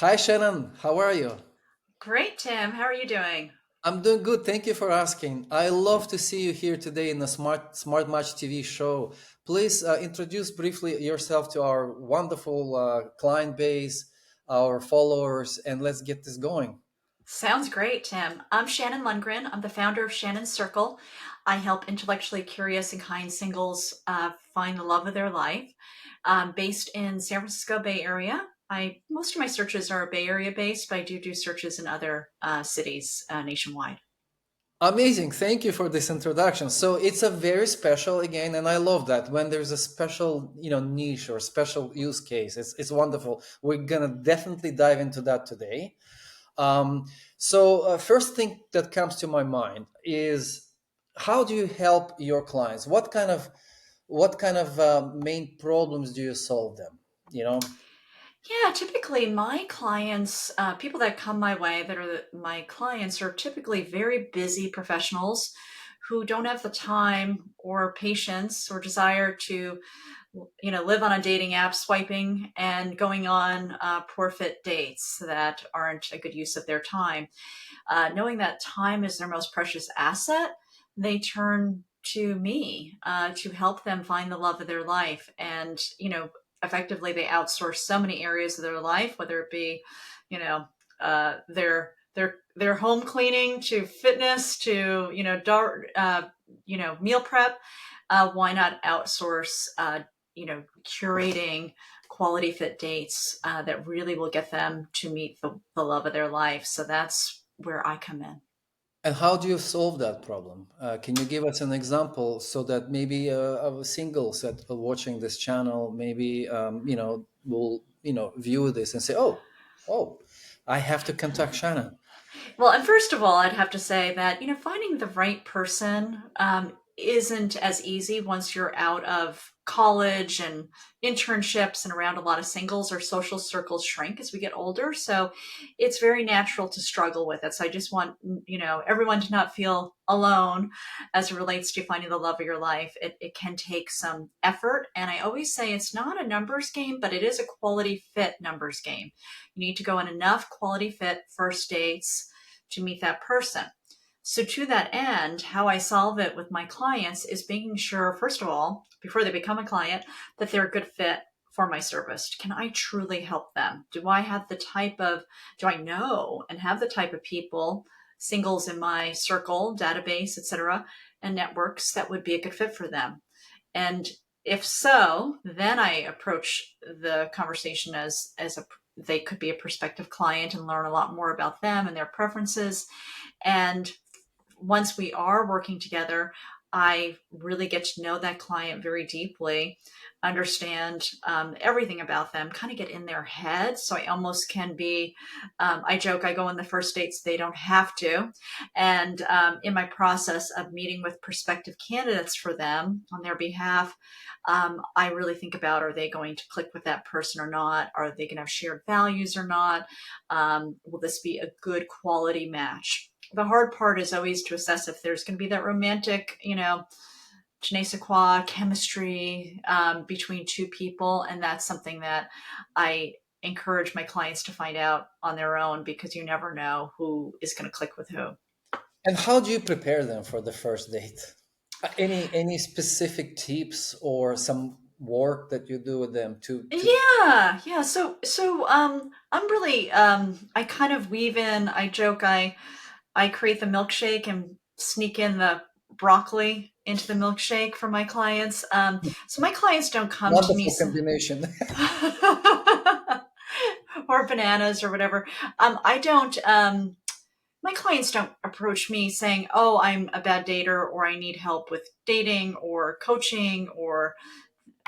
Hi, Shannon. How are you? Great, Tim. How are you doing? I'm doing good. Thank you for asking. I love to see you here today in the Smart Match TV show. Please introduce briefly yourself to our wonderful client base, our followers, and let's get this going. Sounds great, Tim. I'm Shannon Lundgren. I'm the founder of Shannon's Circle. I help intellectually curious and kind singles find the love of their life. Based in San Francisco Bay Area. I most of my searches are Bay Area based, but I do searches in other cities nationwide. Amazing. Thank you for this introduction. So it's a very special again, and I love that when there's a special, niche or special use case. It's wonderful. We're gonna definitely dive into that today. Um, so first thing that comes to my mind is how do you help your clients? What kind of main problems do you solve them? You know, Yeah, typically my clients, people that come my way that are my clients are typically very busy professionals who don't have the time or patience or desire to, live on a dating app swiping and going on poor fit dates that aren't a good use of their time. Knowing that time is their most precious asset, they turn to me to help them find the love of their life. And, effectively they outsource so many areas of their life, whether it be, you know, their home cleaning to fitness to, meal prep. Why not outsource, curating quality fit dates that really will get them to meet the love of their life. So that's where I come in. and how do you solve that problem? Can you give us an example so that maybe of singles that are watching this channel, maybe will view this and say, oh, I have to contact Shannon. Well, and first of all, I'd have to say that, finding the right person isn't as easy once you're out of college and internships and around a lot of singles. Or social circles shrink as we get older. So it's very natural to struggle with it. So I just want, everyone to not feel alone as it relates to finding the love of your life. It can take some effort. And I always say it's not a numbers game, but it is a quality fit numbers game. You need to go on enough quality fit first dates to meet that person. So, to that end, how I solve it with my clients is making sure, first of all, before they become a client, that they're a good fit for my service. Can I truly help them? Do I know and have the type of people, singles in my circle, database, etc., and networks that would be a good fit for them? And if so, then I approach the conversation as they could be a prospective client and learn a lot more about them and their preferences. And once we are working together, I really get to know that client very deeply, understand everything about them, kind of get in their head. So I almost can be, I joke, I go on the first dates, they don't have to. And in my process of meeting with prospective candidates for them on their behalf, I really think about, are they going to click with that person or not? Are they going to have shared values or not? Will this be a good quality match? The hard part is always to assess if there's going to be that romantic, je ne sais quoi chemistry between two people. And that's something that I encourage my clients to find out on their own, because you never know who is going to click with who. And how do you prepare them for the first date? Any specific tips or some work that you do with them to Yeah. I'm really I kind of weave in, I joke, I create the milkshake and sneak in the broccoli into the milkshake for my clients. So my clients don't come to me wonderful combination. or bananas or whatever. I don't. My clients don't approach me saying, "Oh, I'm a bad dater," or "I need help with dating or coaching," or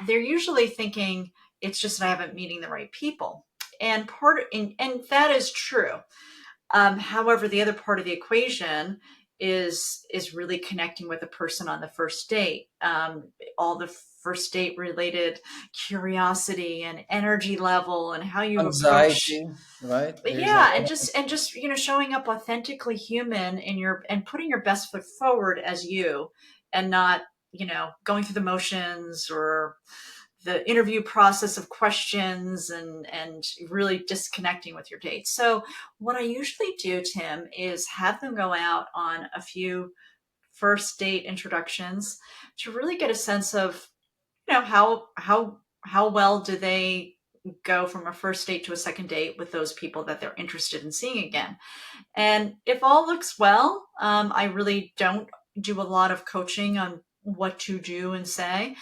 they're usually thinking it's just that I haven't meeting the right people. And that is true. However, the other part of the equation is really connecting with a person on the first date. All the first date related curiosity and energy level and how you approach. Anxiety, right? But There's a yeah, and lot just showing up authentically human in your and putting your best foot forward as you, and not going through the motions or the interview process of questions and really disconnecting with your date. So what I usually do, Tim, is have them go out on a few first date introductions to really get a sense of, how well do they go from a first date to a second date with those people that they're interested in seeing again. And if all looks well, I really don't do a lot of coaching on what to do and say.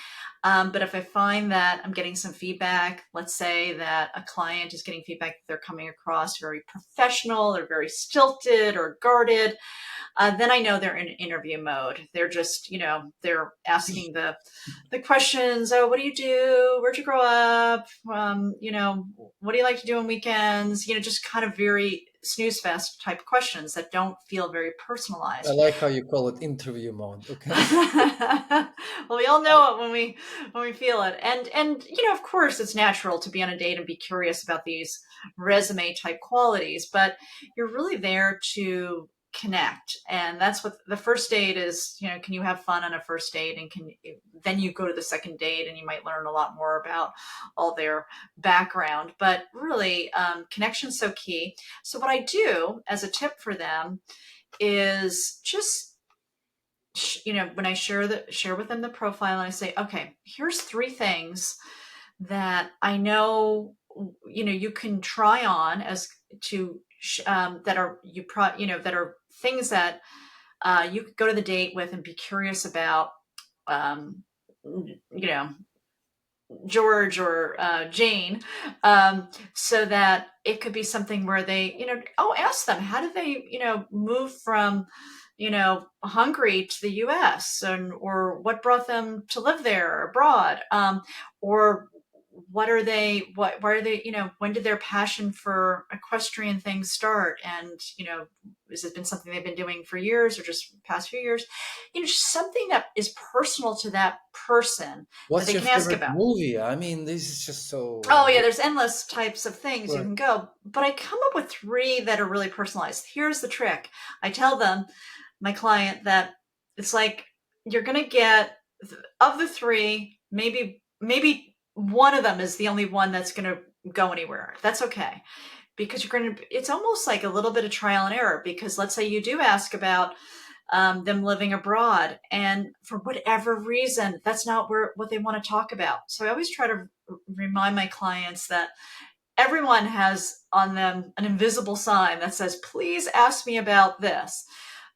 But if I find that I'm getting some feedback, let's say that a client is getting feedback that they're coming across very professional or very stilted or guarded, then I know they're in interview mode. They're just, they're asking the questions. Oh, what do you do? Where'd you grow up? What do you like to do on weekends? Just kind of very snooze fest type questions that don't feel very I personalized. like how you call it interview mode. Okay. Well, we all know it when we feel it, and of course, it's natural to be on a date and be curious about these resume type qualities, but you're really there to connect, and that's what the first date is. Can you have fun on a first date, and then you go to the second date, and you might learn a lot more about all their background. But really, connection's so key. So what I do as a tip for them is just when I share with them the profile, and I say, okay, here's 3 things that I know you can try on as to that are that are things that you could go to the date with and be curious about, um, you know George or Jane, so that it could be something where they, ask them, how did they, move from, Hungary to the U.S., or what brought them to live there abroad, or why are they, when did their passion for equestrian things start? And, has it been something they've been doing for years or just past few years? Just something that is personal to that person that What's they your can ask favorite about. movie? I mean, this is just so. Oh yeah, there's endless types of things you Right. can go, but I come up with 3 that are really personalized. Here's the trick. I tell them, my client, that it's like you're going to get, of the 3, maybe one of them is the only one that's going to go anywhere. That's okay. Because it's almost like a little bit of trial and error, because let's say you do ask about them living abroad, and for whatever reason, that's not what they want to talk about. So I always try to remind my clients that everyone has on them an invisible sign that says, please ask me about this.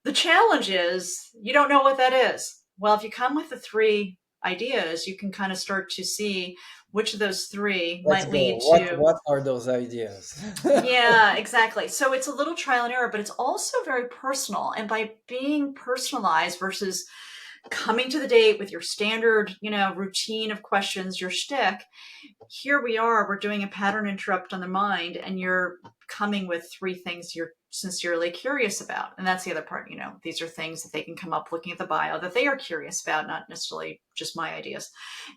The challenge is you don't know what that is. Well, if you come with the 3 ideas, you can kind of start to see which of those 3 Let's might go. lead to. What are those ideas? Yeah, exactly. So it's a little trial and error, but it's also very personal. And by being personalized versus coming to the date with your standard, routine of questions, your shtick, here we are, we're doing a pattern interrupt on the mind, and you're coming with 3 things you're sincerely curious about. And that's the other part, these are things that they can come up looking at the bio that they are curious about, not necessarily just my ideas.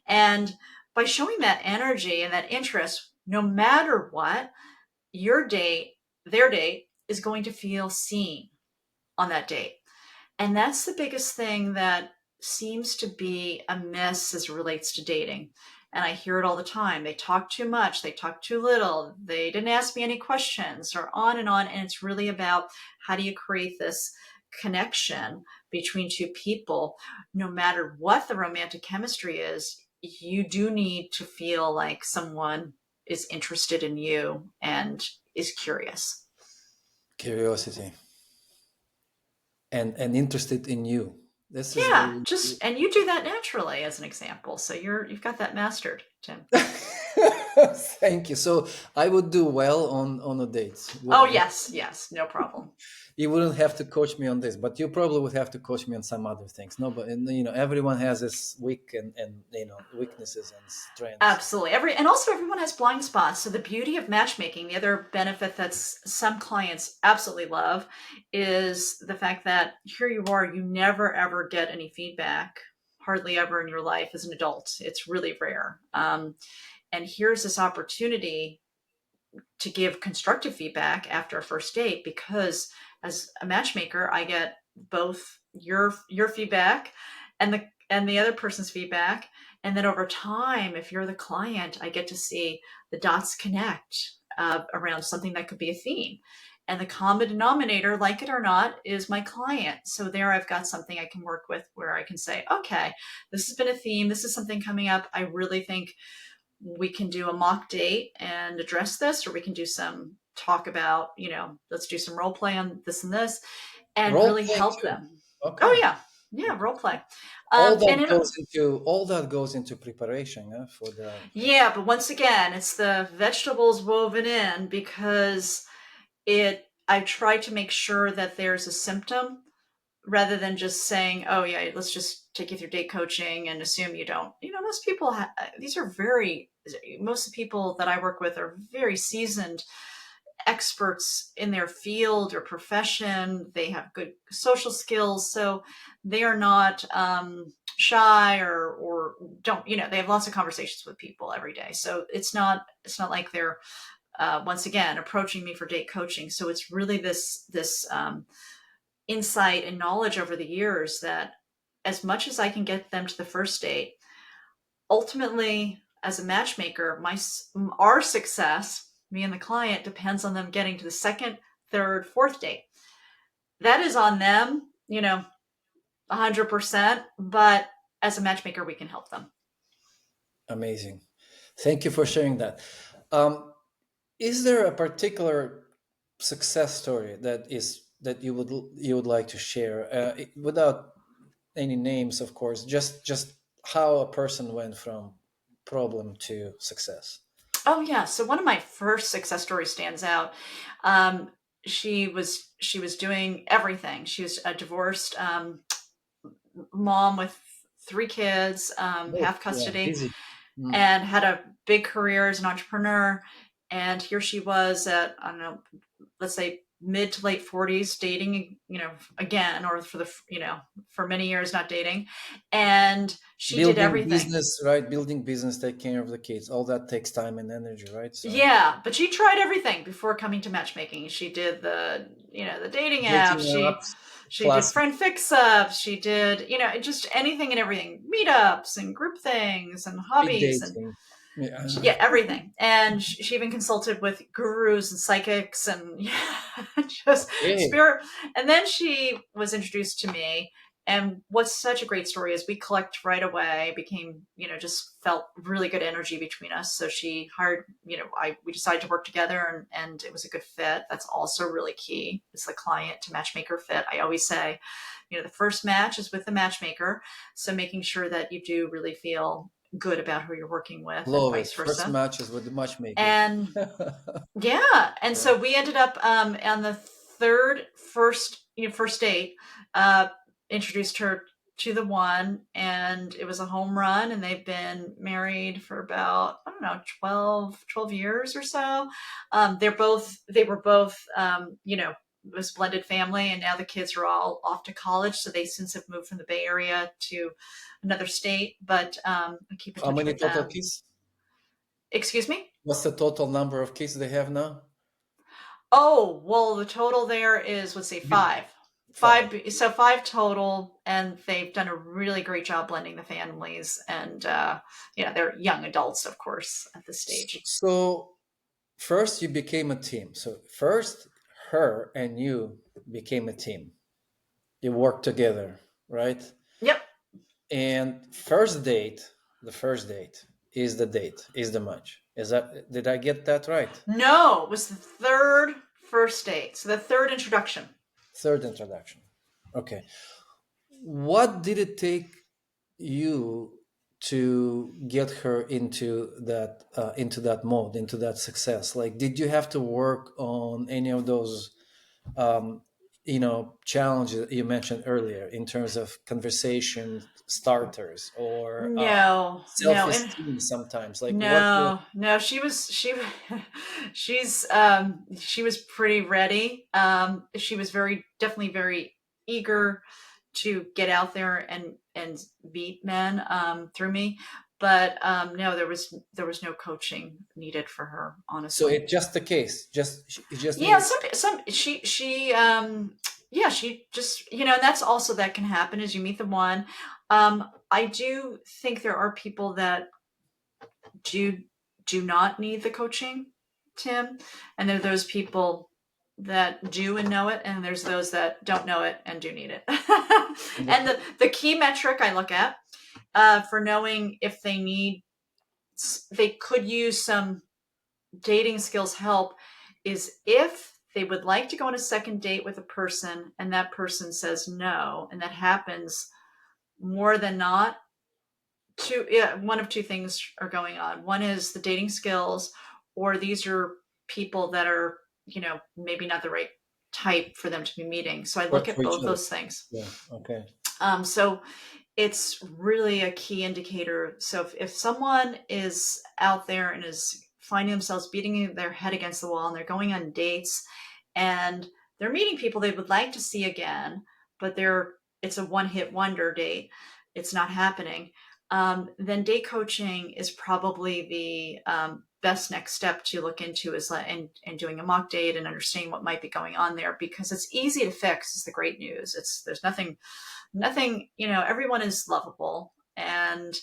And by showing that energy and that interest, no matter what, your date, their date, is going to feel seen on that date. And that's the biggest thing that seems to be a miss as it relates to dating. And I hear it all the time. They talk too much, they talk too little, they didn't ask me any questions, or on and on. And it's really about, how do you create this connection between 2 people? No matter what the romantic chemistry is, you do need to feel like someone is interested in you and is curious. Curiosity and interested in you. This is Yeah, very. and you do that naturally as an example. So you've got that mastered, Tim. Thank you. So I would do well on a date, Oh wouldn't I? yes, yes, no problem. You wouldn't have to coach me on this, but you probably would have to coach me on some other things. No, but everyone has his weak and weaknesses and strengths. Absolutely. And also everyone has blind spots. So the beauty of matchmaking, the other benefit that some clients absolutely love, is the fact that here you are, you never ever get any feedback, hardly ever in your life as an adult. It's really rare. And here's this opportunity to give constructive feedback after a first date, because as a matchmaker, I get both your feedback and the other person's feedback, And then over time, if you're the client, I get to see the dots connect around something that could be a theme. And the common denominator, like it or not, is my client. So there I've got something I can work with where I can say, okay, this has been a theme. This is something coming up. I really think we can do a mock date and address this, or we can do some talk about, let's do some role play on this and this and Role really play help too. them. Oh Okay. yeah. Yeah, role play. All And it, that goes into preparation, for the. yeah, but once again, it's the vegetables woven in because I try to make sure that there's a symptom rather than just saying, oh yeah, let's just take you through date coaching and assume you don't. Most people, most of the people that I work with are very seasoned experts in their field or profession. They have good social skills, so they are not shy or don't. They have lots of conversations with people every day. So it's not like they're once again approaching me for date coaching. So it's really this insight and knowledge over the years that as much as I can get them to the first date, ultimately as a matchmaker, our success, me and the client, depends on them getting to the second, third, fourth date. That is on them, 100%, but as a matchmaker we can help them. Amazing. Thank you for sharing that. Is there a particular success story that you would like to share, without any names, of course? Just how a person went from problem to success. Oh yeah, so one of my first success stories stands out. um, she was doing everything. She was a divorced mom with three kids, Oh, half yeah, custody, busy. Mm. and had a big career as an entrepreneur. And here she was at, I don't know, let's say mid to late 40s, dating, again, or for many years not dating. And she did Building everything. business, right? Building business, take care of the kids. All that takes time and energy, right? So Yeah, but she tried everything before coming to matchmaking. She did the dating apps. dating She apps, she did classic friend fix-ups. She did, just anything and everything, meetups and group things and speed hobbies and dating. Yeah. yeah, everything. And she even consulted with gurus and psychics and just Okay. spirit. And then she was introduced to me. And what's such a great story is we clicked right away, became, just felt really good energy between us. So she hired, we decided to work together, and it was a good fit. That's also really key. It's the client to matchmaker fit. I always say, the first match is with the matchmaker. So making sure that you do really feel good about who you're working with and Love it. vice First versa. matches with the matchmaker. And yeah, and Yeah. so we ended up on the first date, uh, introduced her to the one, and it was a home run, and they've been married for about, I don't know, 12 years or so. They were both, it was blended family, and now the kids are all off to college, so they since have moved from the Bay Area to another state, but I keep in How touch many with total them. kids? Excuse me? What's the total number of kids they have now? Oh, well, the total there is, let's say, Bit- five. Five. So five total, and they've done a really great job blending the families. And, they're young adults, of course, at this stage. So first you became a team. So first her and you became a team. You worked together, right? Yep. And the first date is the date, is the match. Did I get that right? No, it was the third first date. So the third introduction. Third introduction. Okay. What did it take you to get her into that mode, into that success? Like, did you have to work on any of those challenges you mentioned earlier in terms of conversation starters or No, no, and self-esteem sometimes? Like, what was. no. She was pretty ready. She was definitely very eager to get out there and meet men through me. But no, there was no coaching needed for her, So honestly. it's just the case, it just Yeah, needed. some she yeah, she just, and that's also that can happen as you meet the one. I do think there are people that do do not need the coaching, Tim, and there are those people that do and know it, and there's those that don't know it and do need it. And the key metric I look at for knowing if they could use some dating skills help is if they would like to go on a second date with a person and that person says no, and that happens more than not. One of two things are going on. One is the dating skills, or these are people that are, maybe not the right type for them to be meeting. So I look at For each both other. those things. Yeah. Okay. So it's really a key indicator. So if someone is out there and is finding themselves beating their head against the wall and they're going on dates and they're meeting people they would like to see again, but it's a one-hit wonder date, it's not happening, then date coaching is probably the best next step to look into, and doing a mock date and understanding what might be going on there, because it's easy to fix is the great news. There's nothing, everyone is lovable, and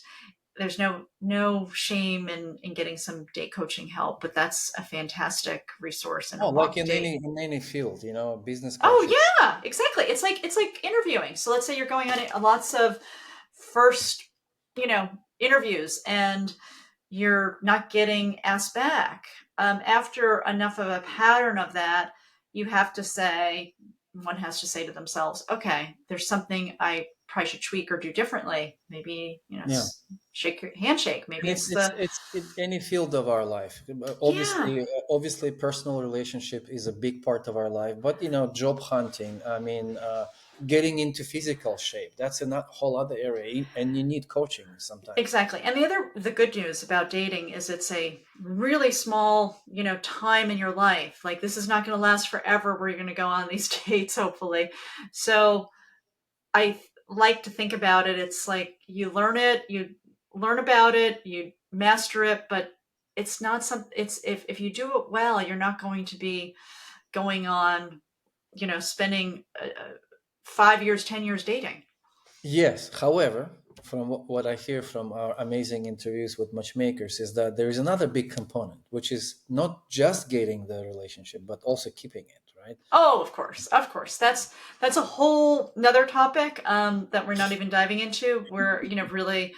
there's no shame in getting some date coaching help, but that's a fantastic resource in a Oh, like mock date. in any field, business Oh coaching. yeah, exactly. It's like interviewing. So let's say you're going on lots of first, interviews, and you're not getting asked back. After enough of a pattern of that, you have to say, one has to say to themselves, okay, there's something I probably should tweak or do differently. Maybe, Yeah. shake your handshake. And Maybe it's it's it's the, it's in any field of our life. yeah, Obviously, personal relationship is a big part of our life. But job hunting. I mean, getting into physical shape. That's a whole other area, and you need coaching sometimes. exactly. And the good news about dating is it's a really small, time in your life. Like, this is not going to last forever where you're going to go on these dates, hopefully. So I like to think about it. It's like you learn it, you learn about it, you master it, but it's not if you do it well, you're not going to be going on, spending 5 years, 10 years dating. Yes. However, from what I hear from our amazing interviews with matchmakers, is that there is another big component, which is not just getting the relationship, but also keeping it. Right. Oh, of course, of course. That's a whole another topic that we're not even diving into. Where really,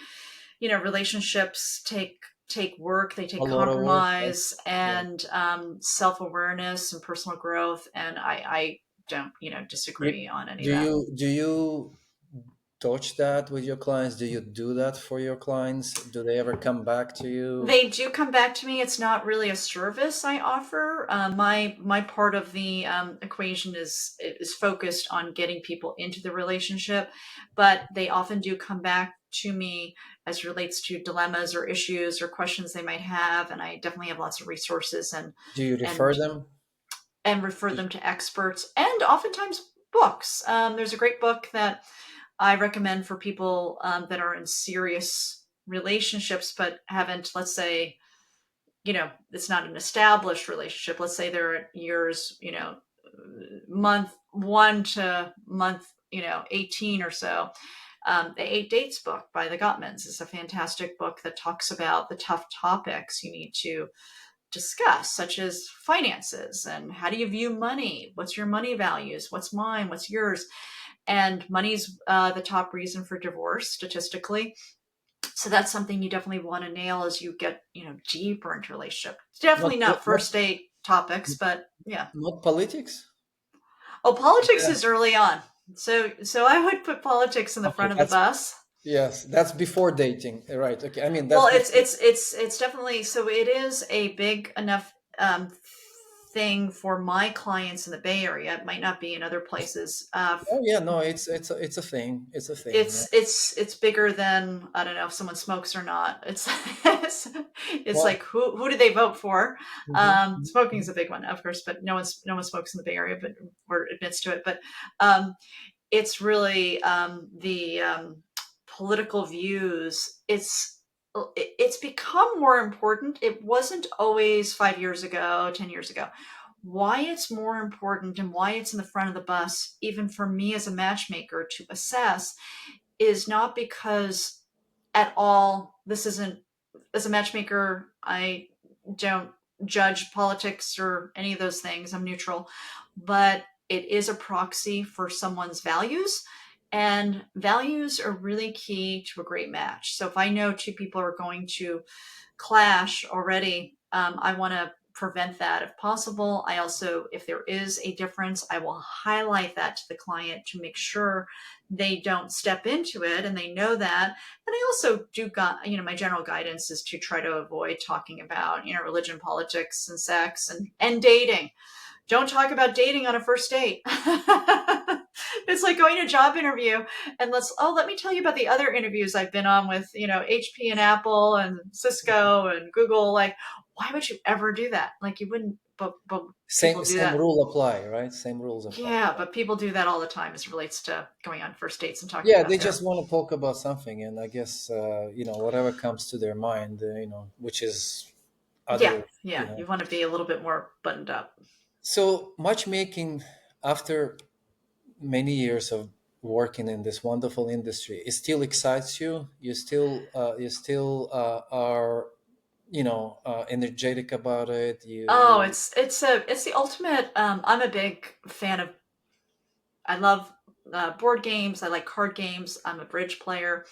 relationships take work, they A take lot of work. Right? compromise Yeah. and self awareness and personal growth. And I don't You, disagree on any of do that. you touch that with your clients? Do you do that for your clients? Do they ever come back to you? They do come back to me. It's not really a service I offer. My part of the equation is focused on getting people into the relationship, but they often do come back to me as relates to dilemmas or issues or questions they might have, and I definitely have lots of resources Do you refer and them? and refer them to experts and oftentimes books. There's a great book that I recommend for people that are in serious relationships but haven't, let's say, it's not an established relationship. Let's say they're at years, month 1 to month, 18 or so. The Eight Dates book by the Gottmans is a fantastic book that talks about the tough topics you need to discuss, such as finances and how do you view money? What's your money values? What's mine? What's yours? And money's the top reason for divorce statistically. So that's something you definitely want to nail as you get, deeper into relationship. Not Definitely not not first date topics, but yeah. not politics. Oh, politics Yeah. is early on. So I would put politics in the Okay, front of the that's bus. yes, that's before dating, right? Okay, I mean that's Well, it's before. it's it's it's definitely, so it is a big enough thing for my clients in the Bay Area. It might not be in other places. Oh yeah, no, it's a thing. It's a thing. Yeah. It's bigger than, I don't know if someone smokes or not. It's Well. like who did they vote for? Mhm, Smoking is mhm. a big one, of course, but no one smokes in the Bay Area, but or admits to it. But um, it's really the political views. It's become more important. It wasn't always 5 years ago, 10 years ago. Why it's more important and why it's in the front of the bus, even for me as a matchmaker to assess, is not because at all. This isn't, as a matchmaker, I don't judge politics or any of those things. I'm neutral, but it is a proxy for someone's values. And values are really key to a great match. So if I know two people are going to clash already, I want to prevent that if possible. I also, if there is a difference, I will highlight that to the client to make sure they don't step into it and they know that. And I also do got, my general guidance is to try to avoid talking about, religion, politics, and sex and dating. Don't talk about dating on a first date. It's like going to a job interview and let me tell you about the other interviews I've been on with, HP and Apple and Cisco and Google. Like, why would you ever do that? Like, you wouldn't, but people do Same that. rule apply, right? Same rules apply. Yeah, but people do that all the time as it relates to going on first dates and talking Yeah, about they their. just want to talk about something, and I guess whatever comes to their mind, which is Yeah, other, yeah. You want to be a little bit more buttoned up. So matchmaking, after many years of working in this wonderful industry, it still excites you. You still are energetic about it. Oh, You it's the ultimate. I'm a big fan of. I love board games. I like card games. I'm a bridge player.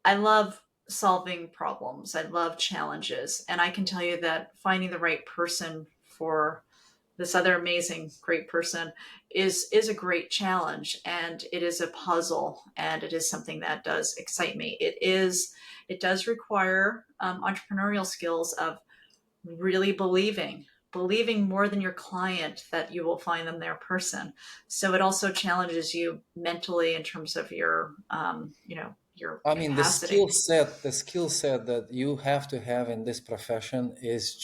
I love solving problems. I love challenges, and I can tell you that finding the right person for this other amazing great person is a great challenge, and it is a puzzle, and it is something that does excite me. It does require entrepreneurial skills of really believing more than your client that you will find them their person. So it also challenges you mentally in terms of your I mean, capacity. the skill set that you have to have in this profession is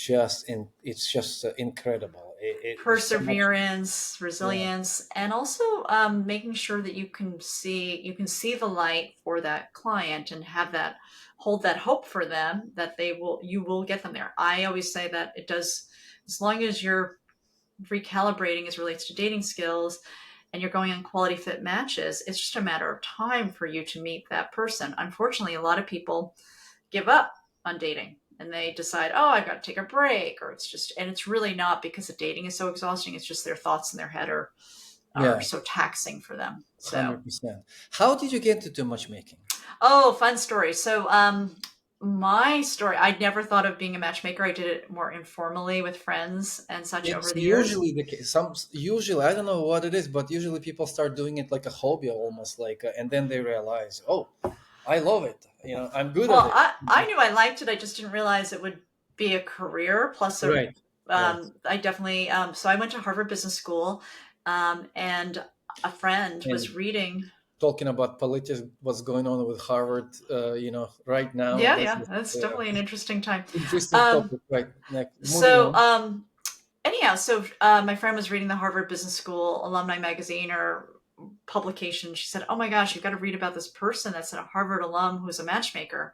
it's just incredible. There's so much. Perseverance, Yeah. resilience, and also making sure that you can see the light for that client and have that hold that hope for them that you will get them there. I always say that it does, as long as you're recalibrating as relates to dating skills and you're going on quality fit matches, it's just a matter of time for you to meet that person. Unfortunately, a lot of people give up on dating and they decide, oh, I've got to take a break, or and it's really not because the dating is so exhausting. It's just their thoughts in their head are Yeah, so taxing for them. So, 100%. How did you get into matchmaking? oh, fun story. So, my story, I'd never thought of being a matchmaker. I did it more informally with friends and such over It's the years. usually the case. Usually, I don't know what it is, but usually people start doing it like a hobby, almost like, and then they realize, oh, I love it. I'm good at Well, it. I knew I liked it. I just didn't realize it would be a career. Plus, Right, right. I definitely. So I went to Harvard Business School, and a friend was And reading. talking about politics, what's going on with Harvard, right now. Yeah, This yeah, is that's definitely an interesting time. interesting Um, topic. Right, like moving so on. anyhow, so my friend was reading the Harvard Business School alumni magazine or publication. She said, "Oh my gosh, you've got to read about this person that's a Harvard alum who's a matchmaker."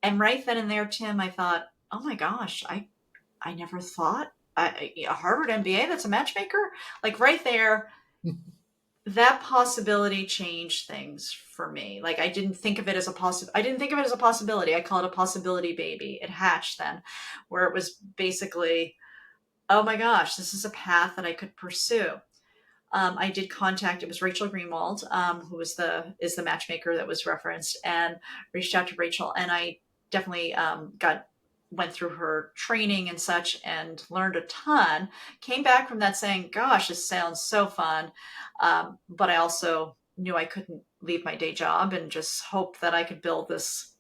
And right then and there, Tim, I thought, "Oh my gosh, I never thought a Harvard MBA that's a matchmaker." Like right there, that possibility changed things for me. Like I didn't think of it as a I didn't think of it as a possibility. I call it a possibility baby. It hatched then, where it was basically, oh my gosh, this is a path that I could pursue. I did contact. It was Rachel Greenwald, who is the matchmaker that was referenced, and reached out to Rachel, and I definitely went through her training and such, and learned a ton. Came back from that saying, "Gosh, this sounds so fun," but I also knew I couldn't leave my day job and just hope that I could build this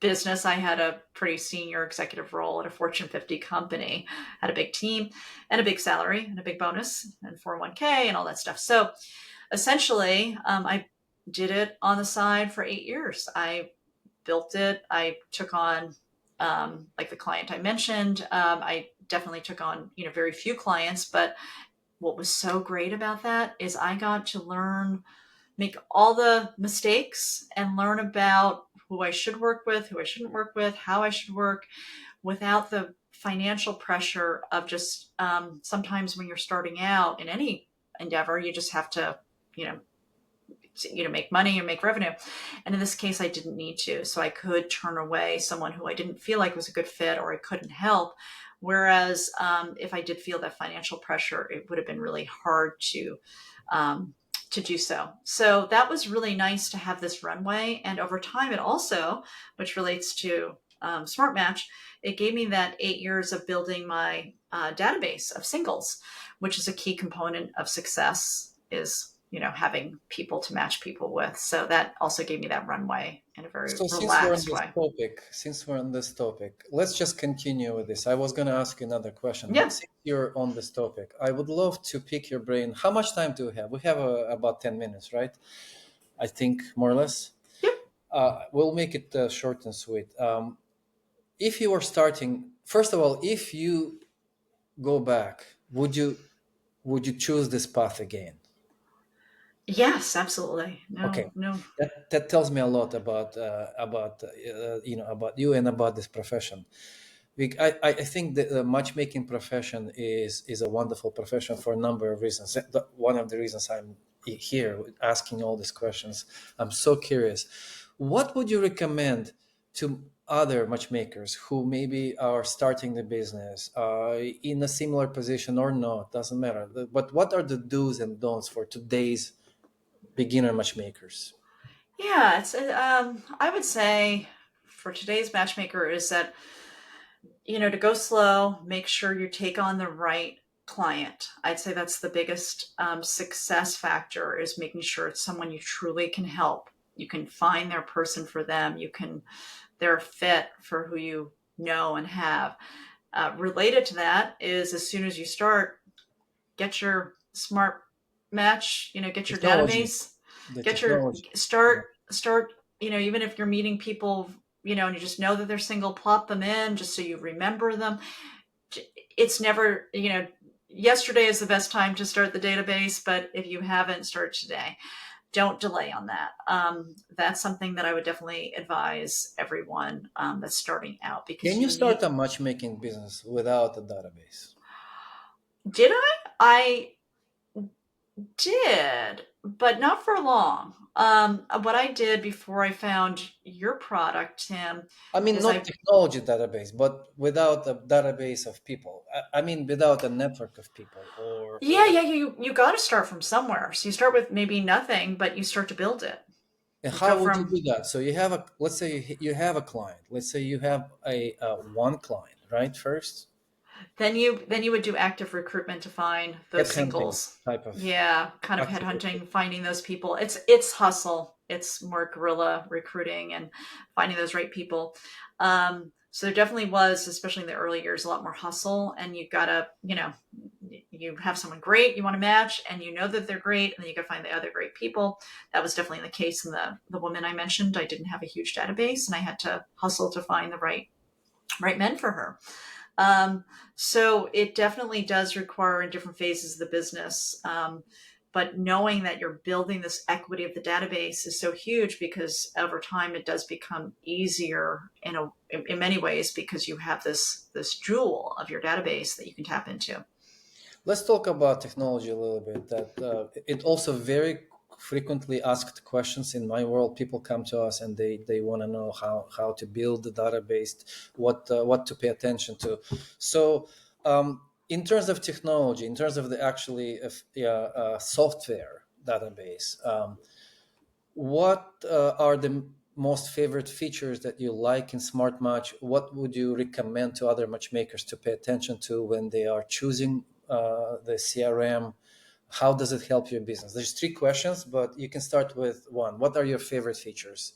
business. I had a pretty senior executive role at a Fortune 50 company, had a big team and a big salary and a big bonus and 401k and all that stuff. So essentially, I did it on the side for 8 years. I built it. I took on, like the client I mentioned. I definitely took on, very few clients, but what was so great about that is I got to learn, make all the mistakes and learn about who I should work with, who I shouldn't work with, how I should work without the financial pressure of just sometimes when you're starting out in any endeavor, you just have to, you know, make money or make revenue. And in this case, I didn't need to. So I could turn away someone who I didn't feel like was a good fit or I couldn't help. Whereas if I did feel that financial pressure, it would have been really hard um, to do so. So that was really nice to have this runway. And over time, it also, which relates to Smart Match, it gave me that 8 years of building my database of singles, which is a key component of success, is having people to match people with. So that also gave me that runway in a very So relaxed way. since we're on this topic, let's just continue with this. I was going to ask you another question, but Yeah. since you're on this topic, I would love to pick your brain. How much time do we have? We have about 10 minutes, right? I think more or less. Yep. We'll make it short and sweet. If you were starting, first of all, if you go back, would you choose this path again? Yes, absolutely. No, Okay, no. that tells me a lot about you and about this profession. I think the matchmaking profession is a wonderful profession for a number of reasons. One of the reasons I'm here asking all these questions, I'm so curious. What would you recommend to other matchmakers who maybe are starting the business in a similar position or not? Doesn't matter. But what are the do's and don'ts for today's beginner matchmakers? Yeah, I would say for today's matchmaker is that, to go slow, make sure you take on the right client. I'd say that's the biggest success factor, is making sure it's someone you truly can help. You can find their person for them. They're a fit for who you know and have. Related to that is, as soon as you start, get your smart match, get your Technology, database, the get your technology. start, even if you're meeting people, and you just know that they're single, plop them in just so you remember them. It's never, yesterday is the best time to start the database, but if you haven't, start today. Don't delay on that. That's something that I would definitely advise everyone that's starting out, because Can you you start need. a matchmaking business without a database? Did I? I did, but not for long. What I did before I found your product, Tim, I mean, is not I, technology database, but without a database of people. I mean, without a network of people, yeah, yeah, you got to start from somewhere. So you start with maybe nothing, but you start to build it. and You go how would you from do that? So you have let's say you have a client. Let's say you have a one client, right? First, then you would do active recruitment to find those headhunting singles. type of Yeah, kind of active headhunting, recruitment. finding those people. It's hustle. It's more guerrilla recruiting and finding those right people. So there definitely was, especially in the early years, a lot more hustle, and you gotta, you have someone great you want to match, and you know that they're great, and then you gotta find the other great people. That was definitely the case in the woman I mentioned. I didn't have a huge database, and I had to hustle to find the right men for her. So it definitely does require in different phases of the business. But knowing that you're building this equity of the database is so huge, because over time it does become easier in many ways, because you have this jewel of your database that you can tap into. Let's talk about technology a little bit. That it also very frequently asked questions in my world. People come to us and they want to know how to build the database, what to pay attention to. So, in terms of technology, in terms of the actually software database, what are the most favorite features that you like in Smart Match? What would you recommend to other matchmakers to pay attention to when they are choosing the CRM? How does it help your business? There's three questions, but you can start with one. What are your favorite features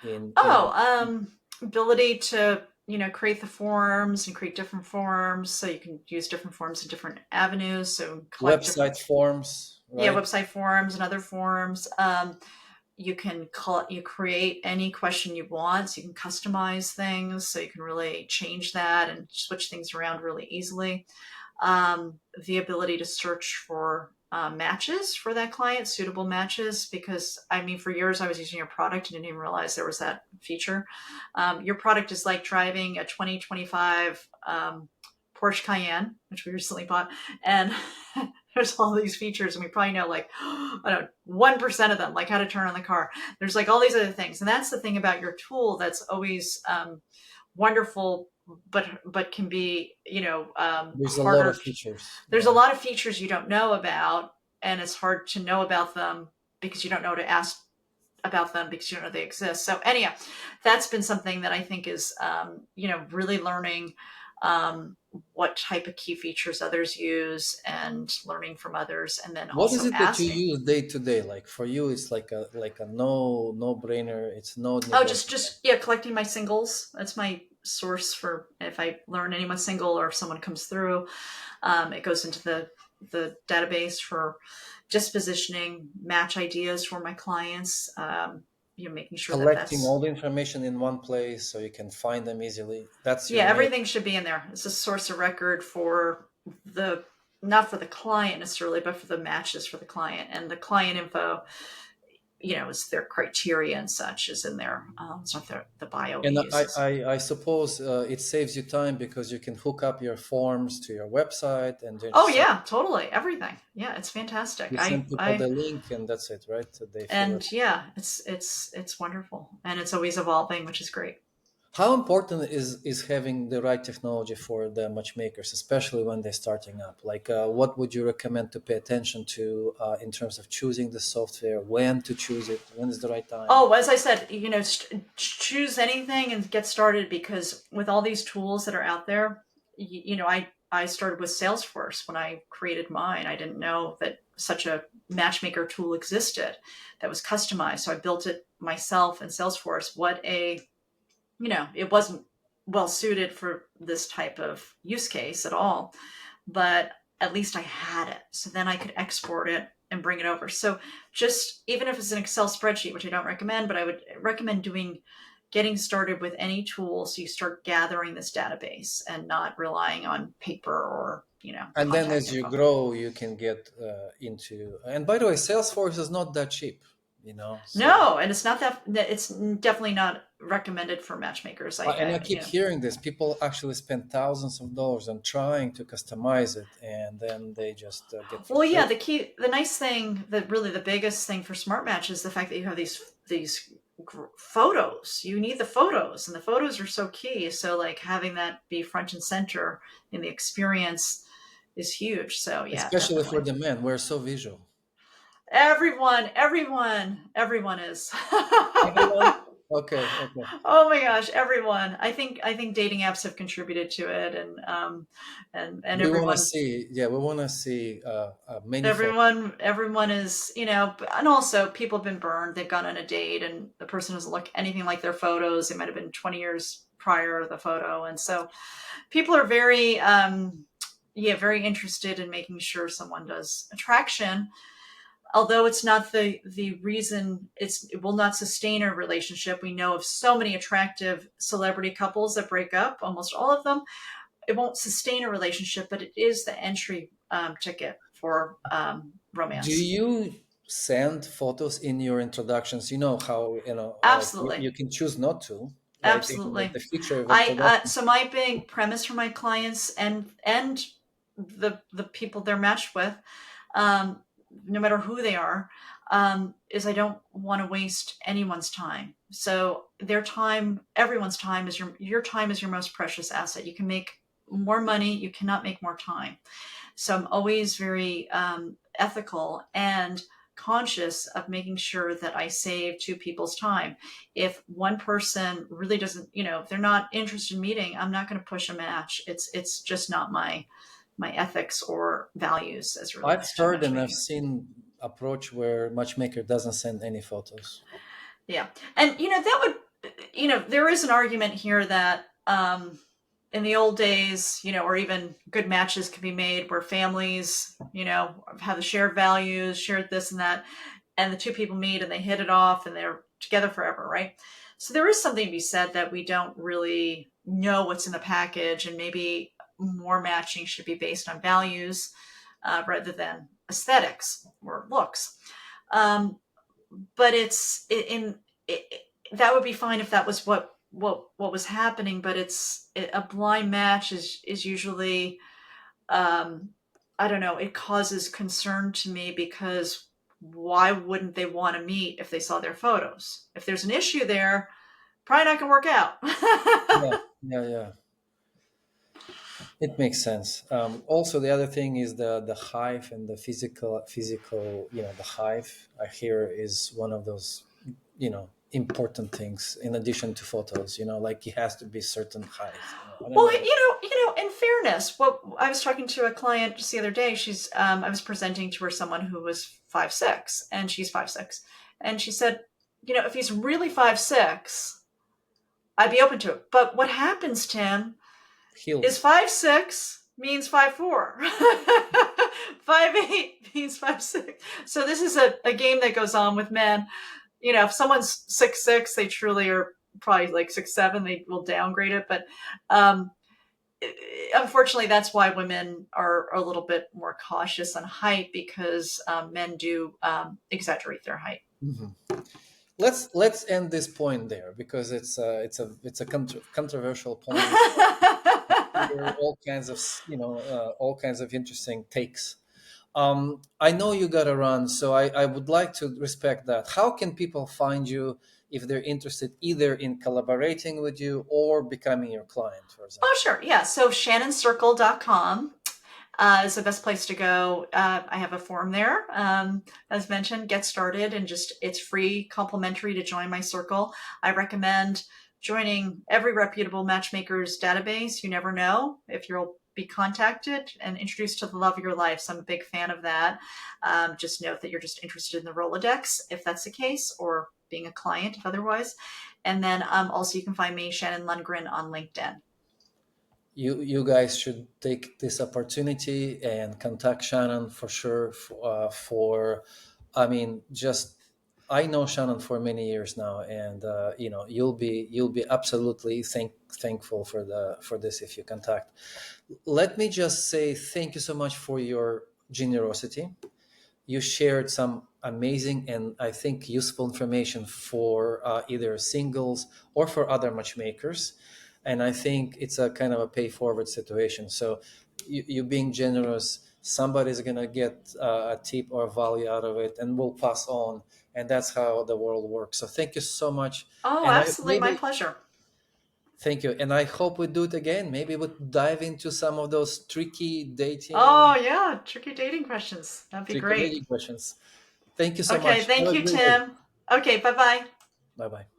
in Oh, ability to create the forms and create different forms, so you can use different forms in different avenues. So collect different, website forms, yeah, right? website forms and other forms. You create any question you want, so you can customize things, so you can really change that and switch things around really easily. The ability to search for matches for that client, suitable matches, because I mean, for years I was using your product and didn't even realize there was that feature. Your product is like driving a 2025 Porsche Cayenne, which we recently bought, and there's all these features, and we probably know like, I don't know, 1% of them, like how to turn on the car. There's like all these other things. And that's the thing about your tool that's always wonderful, but can be, There's a lot harder. of features. There's a Yeah. lot of features you don't know about, and it's hard to know about them because you don't know to ask about them because you don't know they exist. So anyhow, that's been something that I think is, really learning what type of key features others use and learning from others, and then What is also it that you asking. use day to day? Like for you, it's like a no brainer. It's no Oh, just negotiable. just yeah, collecting my singles. That's my source for if I learn anyone's single or if someone comes through. It goes into the database for dispositioning match ideas for my clients. Making sure that Collecting that's all the information in one place so you can find them easily. That's yeah, your main. everything should be in there. It's a source of record for the not for the client necessarily, but for the matches for the client, and the client info, is their criteria and such is in there. It's not the bio And he uses. I suppose it saves you time because you can hook up your forms to your website and Oh just yeah, totally. Everything. Yeah, it's fantastic. you I send people the I link and that's it, right? So they fill it. and yeah, it's wonderful, and it's always evolving, which is great. How important is having the right technology for the matchmakers, especially when they're starting up? Like, what would you recommend to pay attention to in terms of choosing the software, when to choose it, when is the right time? Oh, as I said, choose anything and get started, because with all these tools that are out there, I started with Salesforce when I created mine. I didn't know that such a matchmaker tool existed that was customized, so I built it myself in Salesforce. It wasn't well suited for this type of use case at all, but at least I had it. So then I could export it and bring it over. So just even if it's an Excel spreadsheet, which I don't recommend, but I would recommend getting started with any tool so you start gathering this database and not relying on paper or, And then contact as you info. grow, you can get into. And by the way, Salesforce is not that cheap, So No, and it's not that it's definitely not recommended for matchmakers. and I keep hearing this. People actually spend thousands of dollars on trying to customize it, and then they just get Well, yeah, frustrated. the nice thing, that really the biggest thing for Smart Match is the fact that you have these photos. You need the photos, and the photos are so key. So, like, having that be front and center in the experience is huge. So, yeah, Especially for definitely. the men, we're so visual. Everyone is. Everyone. Okay. Okay. Oh my gosh, everyone. I think dating apps have contributed to it, and We want to everyone see. Yeah, we want to see many photos. everyone is, and also people have been burned. They've gone on a date and the person doesn't look anything like their photos. It might have been 20 years prior to the photo, and so people are very very interested in making sure someone does attraction, although it's not the reason. It will not sustain a relationship. We know of so many attractive celebrity couples that break up, almost all of them. It won't sustain a relationship, but it is the entry ticket for Do romance. you send photos in your introductions? You know how Absolutely. you can choose not to, right? Even the Absolutely. feature of I introduction. So my big premise for my clients and the people they're matched with, no matter who they are, is I don't want to waste anyone's time. So their time, everyone's time is your time is your most precious asset. You can make more money, you cannot make more time. So I'm always very ethical and conscious of making sure that I save two people's time. If one person really doesn't, if they're not interested in meeting, I'm not going to push a match. It's just not my ethics or values as it I've relates to heard and I've matchmaking. seen approach where matchmaker doesn't send any photos. Yeah. And that would, there is an argument here that in the old days, or even good matches can be made where families, have the shared values, shared this and that, and the two people meet and they hit it off and they're together forever, right? So there is something to be said that we don't really know what's in the package, and maybe more matching should be based on values rather than aesthetics or looks. Um, but that would be fine if that was what was happening. But a blind match is usually um, I don't know, it causes concern to me because why wouldn't they want to meet if they saw their photos? If there's an issue there, probably not gonna work out. Yeah, yeah, yeah. It makes sense. Also, the other thing is the hive and the physical. The hive I hear is one of those important things in addition to photos. Like it has to be certain height. I don't Well, know. in fairness, what I was talking to a client just the other day. I was presenting to her someone who was 5'6", and she's 5'6", and she said, if he's really 5'6", I'd be open to it. But what happens, Tim, is Heels. 5'6" means 5'4". 5'8" means 5'6". So this is a game that goes on with men. If someone's 6'6", they truly are probably like 6'7". They will downgrade it, but um, unfortunately, that's why women are a little bit more cautious on height because men do exaggerate their height. Mhm. Let's end this point there because it's a controversial point. Hear all kinds of interesting takes. I know you got to run, so I would like to respect that. How can people find you if they're interested either in collaborating with you or becoming your client, for Oh, example? sure. Yeah. So shannonscircle.com is the best place to go. I have a form there. As mentioned, get started and it's free, complimentary to join my circle. I recommend joining every reputable matchmakers database. You never know if you'll be contacted and introduced to the love of your life. So I'm a big fan of that. Just note that you're just interested in the Rolodex, if that's the case, or being a client, if otherwise. And then also you can find me, Shannon Lundgren, on LinkedIn. You guys should take this opportunity and contact Shannon for sure. For I mean, just I know Shannon for many years now, and you'll be absolutely thankful for this if you contact. Let me just say thank you so much for your generosity. You shared some amazing and I think useful information for either singles or for other matchmakers. And I think it's a kind of a pay forward situation. So you being generous, somebody's going to get a tip or a value out of it and will pass on. And that's how the world works. So thank you so much. Oh, And I absolutely. My maybe pleasure. thank you. And I hope we do it again. Maybe we'll dive into some of those Oh, yeah. Tricky dating questions. That'd be tricky great. dating questions. Thank you so Okay. much. Have Thank a you, great day. Tim. Okay. Bye bye. Bye bye.